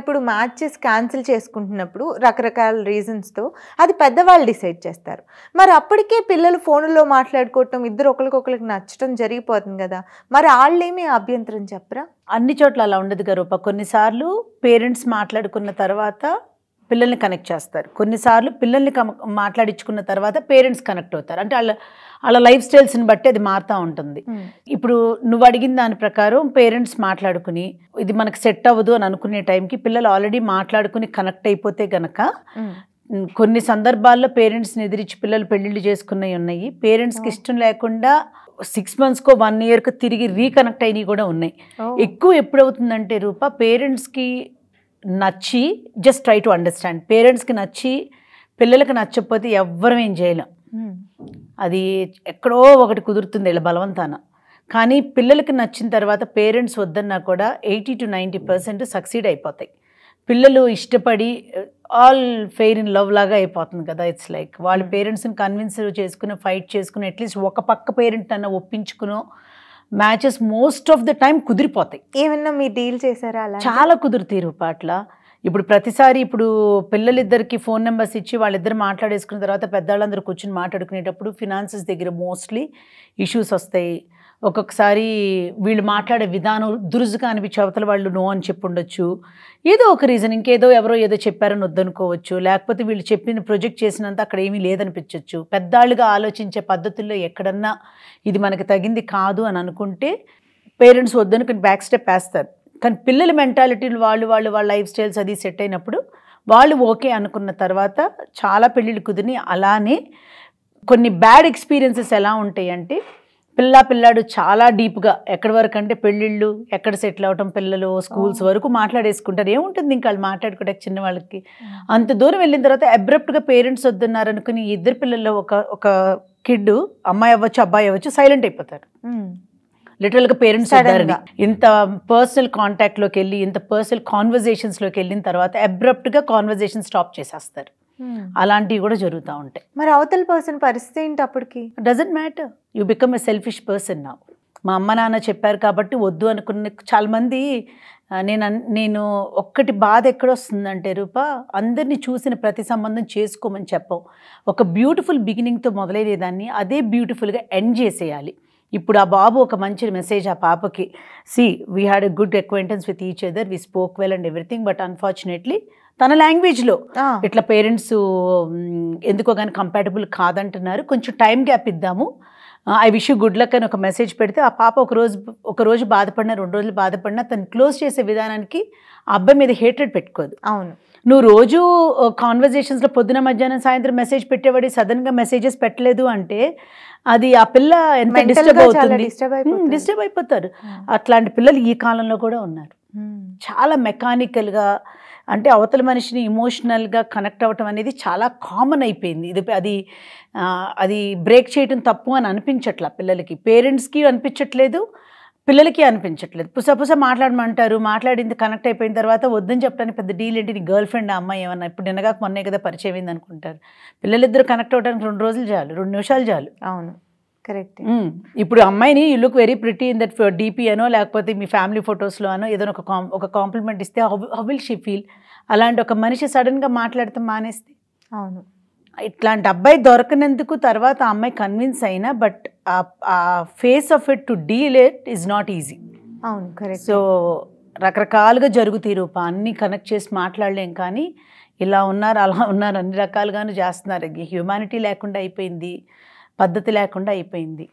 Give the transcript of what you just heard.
ఇప్పుడు matches cancel చేసుకుంటున్నప్పుడు రకరకాల రీజన్స్తో అది పెద్దవాళ్ళు డిసైడ్ చేస్తారు. మరి అప్పటికే పిల్లలు ఫోన్లో మాట్లాడుకోవటం, ఇద్దరు ఒకరికొకరికి నచ్చటం జరిగిపోతుంది కదా, మరి వాళ్ళేమీ అభ్యంతరం చెప్పరా? అన్ని చోట్ల అలా ఉండదు గరూప. కొన్నిసార్లు పేరెంట్స్ మాట్లాడుకున్న తర్వాత పిల్లల్ని కనెక్ట్ చేస్తారు, కొన్నిసార్లు పిల్లల్ని మాట్లాడించుకున్న తర్వాత పేరెంట్స్ కనెక్ట్ అవుతారు. అంటే వాళ్ళ లైఫ్ స్టైల్స్ని బట్టి అది మారుతూ ఉంటుంది. ఇప్పుడు నువ్వు అడిగిన దాని ప్రకారం పేరెంట్స్ మాట్లాడుకుని ఇది మనకు సెట్ అవ్వదు అని అనుకునే టైంకి పిల్లలు ఆల్రెడీ మాట్లాడుకుని కనెక్ట్ అయిపోతే గనక కొన్ని సందర్భాల్లో పేరెంట్స్ని ఎదిరించి పిల్లలు పెళ్ళిళ్ళు చేసుకున్నవి ఉన్నాయి. పేరెంట్స్కి ఇష్టం లేకుండా 6 monthsకో 1 yearకో తిరిగి రీకనెక్ట్ అయినవి కూడా ఉన్నాయి. ఎక్కువ ఎప్పుడవుతుందంటే రూప, పేరెంట్స్కి నచ్చి జస్ట్ ట్రై టు అండర్స్టాండ్, పేరెంట్స్కి నచ్చి పిల్లలకి నచ్చకపోతే ఎవ్వరం ఏం చేయలేం. అది ఎక్కడో ఒకటి కుదురుతుంది ఇలా బలవంతాన. కానీ పిల్లలకి నచ్చిన తర్వాత పేరెంట్స్ వద్దన్నా కూడా 80 to 90% సక్సీడ్ అయిపోతాయి. పిల్లలు ఇష్టపడి ఆల్ ఫెయిర్ ఇన్ లవ్ లాగా అయిపోతుంది కదా. ఇట్స్ లైక్ వాళ్ళ పేరెంట్స్ని కన్విన్స్ చేసుకుని ఫైట్ చేసుకుని అట్లీస్ట్ ఒక పక్క పేరెంట్ అన్న ఒప్పించుకునో matches most of the time కుదిరిపోతాయి. ఏమన్నా మీరు డీల్ చేశారా అలా? చాలా కుదురుతాయి రూప అట్లా. ఇప్పుడు ప్రతిసారి ఇప్పుడు పిల్లలిద్దరికి ఫోన్ నెంబర్స్ ఇచ్చి వాళ్ళిద్దరు మాట్లాడేసుకున్న తర్వాత పెద్దవాళ్ళందరూ కూర్చొని మాట్లాడుకునేటప్పుడు ఫినాన్సెస్ దగ్గర మోస్ట్లీ ఇష్యూస్ వస్తాయి. ఒక్కొక్కసారి వీళ్ళు మాట్లాడే విధానం దురుసుగా అనిపించే అవతల వాళ్ళు నో అని చెప్పి ఉండొచ్చు. ఏదో ఒక రీజన్, ఇంకేదో ఎవరో ఏదో చెప్పారని వద్దనుకోవచ్చు, లేకపోతే వీళ్ళు చెప్పిన ప్రొజెక్ట్ చేసినంత అక్కడ ఏమీ లేదనిపించవచ్చు. పెద్దాళ్ళుగా ఆలోచించే పద్ధతుల్లో ఎక్కడన్నా ఇది మనకి తగింది కాదు అని అనుకుంటే పేరెంట్స్ వద్దనుకుని బ్యాక్ స్టెప్ వేస్తారు. కానీ పిల్లల మెంటాలిటీలు వాళ్ళ లైఫ్ స్టైల్స్ అది సెట్ అయినప్పుడు వాళ్ళు ఓకే అనుకున్న తర్వాత చాలా పెళ్ళిళ్ళు కుదిరి అలానే కొన్ని బ్యాడ్ ఎక్స్పీరియన్సెస్ ఎలా ఉంటాయి అంటే పిల్లాడు చాలా డీప్గా ఎక్కడి వరకు అంటే పెళ్ళిళ్ళు ఎక్కడ సెటిల్ అవటం, పిల్లలు స్కూల్స్ వరకు మాట్లాడేసుకుంటారు. ఏముంటుంది ఇంకా వాళ్ళు మాట్లాడుకుంటే చిన్నవాళ్ళకి అంత దూరం వెళ్ళిన తర్వాత అబ్రప్ట్గా పేరెంట్స్ వద్దన్నారు అనుకుని ఇద్దరు పిల్లల్లో ఒక కిడ్, అమ్మాయి అవ్వచ్చు అబ్బాయి అవ్వచ్చు, సైలెంట్ అయిపోతారు. లిటరల్గా పేరెంట్స్ వద్దారని ఇంత పర్సనల్ కాంటాక్ట్లోకి వెళ్ళి ఇంత పర్సనల్ కాన్వర్జేషన్స్లోకి వెళ్ళిన తర్వాత అబ్రప్ట్గా కాన్వర్జేషన్ స్టాప్ చేసేస్తారు. అలాంటివి కూడా జరుగుతూ ఉంటాయి. మరి అవతల పర్సన్ పరిస్థితి ఏంటి అప్పటికి? Doesn't matter, you become a selfish person నా. మా అమ్మ నాన్న చెప్పారు కాబట్టి వద్దు అనుకున్న చాలామంది. నేను ఒక్కటి బాధ ఎక్కడొస్తుందంటే రూప, అందరినీ చూసిన ప్రతి సంబంధం చేసుకోమని చెప్పం. ఒక బ్యూటిఫుల్ బిగినింగ్తో మొదలయ్యేదాన్ని అదే బ్యూటిఫుల్గా ఎండ్ చేసేయాలి. ఇప్పుడు ఆ బాబు ఒక మంచి మెసేజ్ ఆ పాపకి, C we had a good acquaintance with each other, we spoke well and everything, but unfortunately తన లాంగ్వేజ్లో ఇట్లా పేరెంట్స్ ఎందుకో కానీ కంపాటబుల్ కాదంటున్నారు, కొంచెం టైం గ్యాప్ ఇద్దాము, I wish you good luck అని ఒక మెసేజ్ పెడితే ఆ పాప ఒక రోజు బాధపడినా 2 రోజులు బాధపడినా తను క్లోజ్ చేసే విధానానికి ఆ అబ్బాయి మీద హేట్రెడ్ పెట్టుకోదు. అవును, నువ్వు రోజు కాన్వర్జేషన్స్లో పొద్దున మధ్యాహ్నం సాయంత్రం మెసేజ్ పెట్టేవాడి సడన్గా మెసేజెస్ పెట్టలేదు అంటే అది ఆ పిల్ల ఎంత డిస్టర్బ్ అవుతుంది, డిస్టర్బ్ అయిపోతారు. అట్లాంటి పిల్లలు ఈ కాలంలో కూడా ఉన్నారు. చాలా మెకానికల్గా అంటే అవతల మనిషిని ఇమోషనల్గా కనెక్ట్ అవ్వటం అనేది చాలా కామన్ అయిపోయింది. అది బ్రేక్ చేయటం తప్పు అని అనిపించట్లా పిల్లలకి, పేరెంట్స్కి అనిపించట్లేదు, పిల్లలకి అనిపించట్లేదు. పుసపుస మాట్లాడమంటారు, మాట్లాడింది కనెక్ట్ అయిపోయిన తర్వాత వద్దని చెప్పడానికి పెద్ద డీల్ ఏంటి, నీ గర్ల్ ఫ్రెండ్ అమ్మాయి ఏమన్నా ఇప్పుడు నిన్నగా మొన్నే కదా పరిచయం అయింది అనుకుంటారు. పిల్లలిద్దరు కనెక్ట్ అవ్వడానికి 2 రోజులు చాలు, 2 నిమిషాలు చాలు. అవును, కరెక్ట్. ఇప్పుడు అమ్మాయిని you look very pretty in that DP అనో లేకపోతే మీ ఫ్యామిలీ ఫొటోస్లో అనో ఏదైనా ఒక కాంప్లిమెంట్ ఇస్తే హౌ విల్ షీ ఫీల్? అలాంటి ఒక మనిషి సడన్గా మాట్లాడతాం మానేస్తే, అవును, ఇట్లాంటి అబ్బాయి దొరకనందుకు తర్వాత ఆ అమ్మాయి కన్విన్స్ అయినా బట్ ఆ face of it to deal it is not easy. అవును, కరెక్ట్. సో రకరకాలుగా జరుగుతాయి రూప, అన్నీ కనెక్ట్ చేసి మాట్లాడలేం. కానీ ఇలా ఉన్నారు అలా ఉన్నారు అన్ని రకాలుగాను చేస్తున్నారు. హ్యూమానిటీ లేకుండా అయిపోయింది, పద్ధతి లేకుండా అయిపోయింది.